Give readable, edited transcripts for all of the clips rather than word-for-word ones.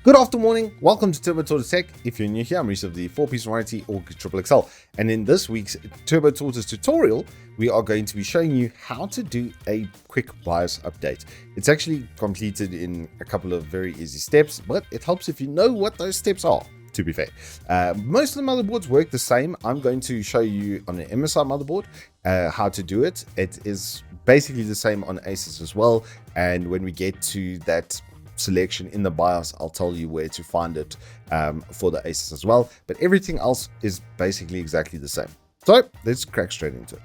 Good afternoon, welcome to Turbo Tortoise Tech. If you're new here, I'm Reese of the 4-piece variety or Triple XL. And in this week's Turbo Tortoise tutorial, we are going to be showing you how to do a quick BIOS update. It's actually completed in a couple of very easy steps, but it helps if you know what those steps are, to be fair. Most of the motherboards work the same. I'm going to show you on an MSI motherboard how to do it. It is basically the same on Asus as well. And when we get to that selection in the BIOS, I'll tell you where to find it for the Asus as well, but everything else is basically exactly the same. So let's crack straight into it.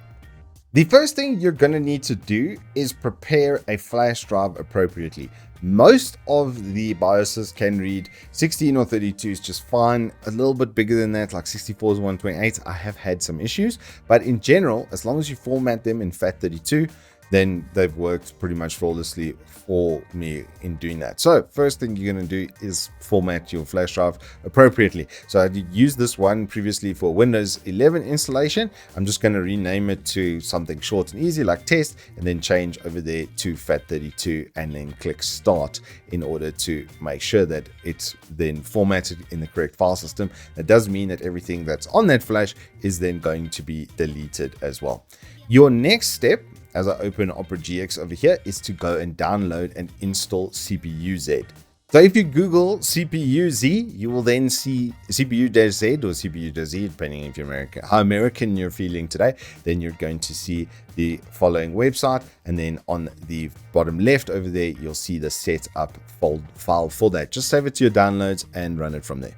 The first thing you're going to need to do is prepare a flash drive appropriately. Most of the BIOSes can read 16 or 32 is just fine. A little bit bigger than that, like 64 is 128, I have had some issues, but in general, as long as you format them in FAT32, then they've worked pretty much flawlessly for me in doing that. So first thing you're going to do is format your flash drive appropriately. So I did use this one previously for Windows 11 installation. I'm just going to rename it to something short and easy like test, and then change over there to FAT32 and then click start in order to make sure that it's then formatted in the correct file system. That does mean that everything that's on that flash is then going to be deleted as well. Your next step, as I open Opera GX over here, is to go and download and install CPU-Z. So if you Google CPU-Z, you will then see CPU-Z or CPU-Z, depending if you're how American you're feeling today. Then you're going to see the following website, and then on the bottom left over there, you'll see the setup file for that. Just save it to your downloads and run it from there.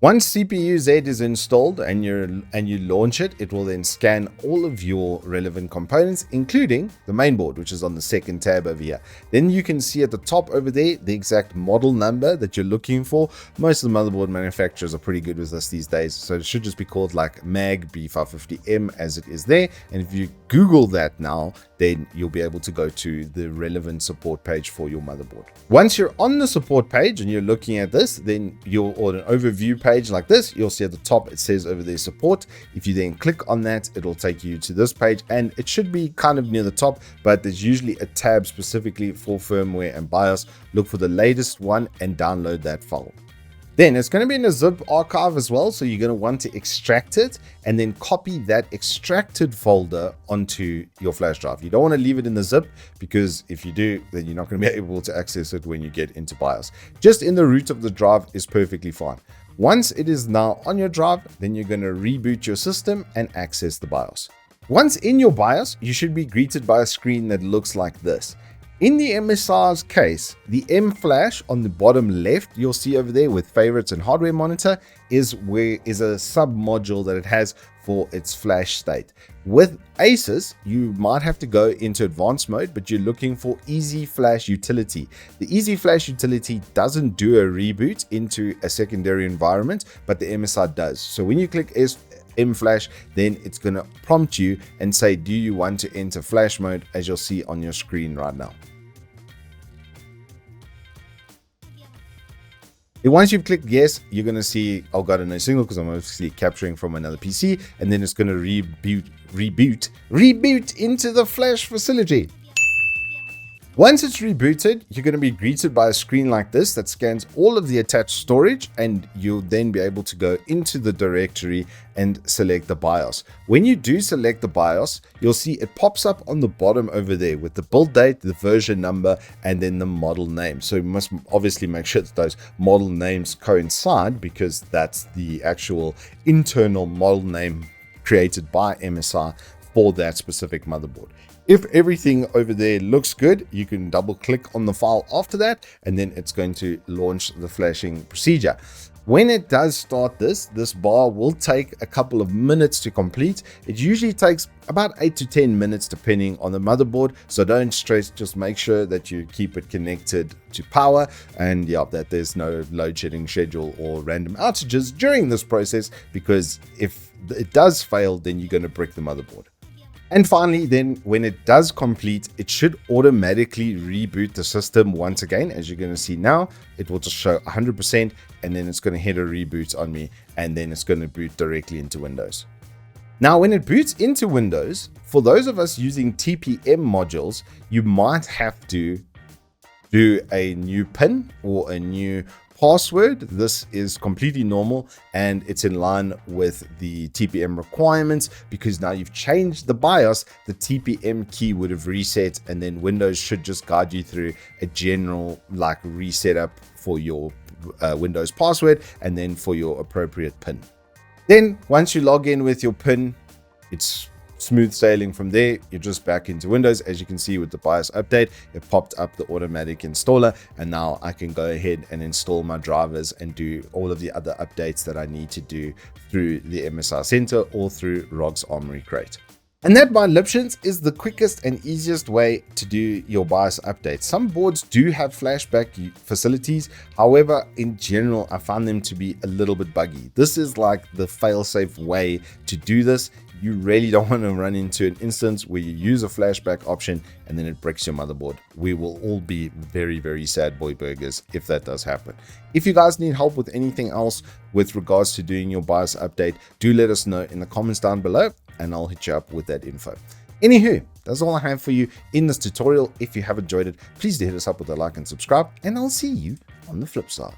Once CPU-Z is installed and you launch it, it will then scan all of your relevant components, including the mainboard, which is on the second tab over here. Then you can see at the top over there the exact model number that you're looking for. Most of the motherboard manufacturers are pretty good with this these days, so it should just be called like MAG B550M as it is there. And if you Google that now, then you'll be able to go to the relevant support page for your motherboard. Once you're on the support page and you're looking at this, then or an overview page like this, you'll see at the top it says over there support. If you then click on that, it'll take you to this page, and it should be kind of near the top, but there's usually a tab specifically for firmware and BIOS. Look for the latest one and download that file. Then it's going to be in a zip archive as well, so you're going to want to extract it and then copy that extracted folder onto your flash drive. You don't want to leave it in the zip, because if you do, then you're not going to be able to access it when you get into BIOS. Just in the root of the drive is perfectly fine. Once it is now on your drive, then you're going to reboot your system and access the BIOS. Once in your BIOS, you should be greeted by a screen that looks like this. In the MSI's case, the M flash on the bottom left, you'll see over there with favorites and hardware monitor is a sub module that it has for its flash state. With Asus, you might have to go into advanced mode, but you're looking for Easy Flash Utility. The Easy Flash Utility doesn't do a reboot into a secondary environment, but the MSI does. So when you click M flash, then it's going to prompt you and say, do you want to enter flash mode, as you'll see on your screen right now. And once you've clicked yes, you're going to see, oh, got a no signal because I'm obviously capturing from another PC, and then it's going to reboot into the flash facility. Once it's rebooted, you're going to be greeted by a screen like this that scans all of the attached storage, and you'll then be able to go into the directory and select the BIOS. When you do select the BIOS, you'll see it pops up on the bottom over there with the build date, the version number, and then the model name. So you must obviously make sure that those model names coincide, because that's the actual internal model name created by MSI for that specific motherboard. If everything over there looks good, you can double click on the file after that, and then it's going to launch the flashing procedure. When it does start this bar will take a couple of minutes to complete. It usually takes about 8 to 10 minutes depending on the motherboard, so don't stress, just make sure that you keep it connected to power, and yeah, that there's no load shedding schedule or random outages during this process, because if it does fail, then you're going to brick the motherboard. And finally, then when it does complete, it should automatically reboot the system once again. As you're going to see now, it will just show 100%, and then it's going to hit a reboot on me, and then it's going to boot directly into Windows. Now, when it boots into Windows, for those of us using TPM modules, you might have to do a new pin or a new password, this is completely normal and it's in line with the TPM requirements, because now you've changed the BIOS, the TPM key would have reset, and then Windows should just guide you through a general like reset up for your Windows password and then for your appropriate PIN. Then once you log in with your PIN, it's smooth sailing from there. You're just back into Windows. As you can see with the BIOS update, it popped up the automatic installer, and now I can go ahead and install my drivers and do all of the other updates that I need to do through the MSI Center or through ROG's Armory Crate. And that, my Lipshins, is the quickest and easiest way to do your BIOS update. Some boards do have flashback facilities. However, in general, I find them to be a little bit buggy. This is like the fail-safe way to do this. You really don't want to run into an instance where you use a flashback option and then it breaks your motherboard. We will all be very, very sad boy burgers if that does happen. If you guys need help with anything else with regards to doing your BIOS update, do let us know in the comments down below and I'll hit you up with that info. Anywho, that's all I have for you in this tutorial. If you have enjoyed it, please do hit us up with a like and subscribe, and I'll see you on the flip side.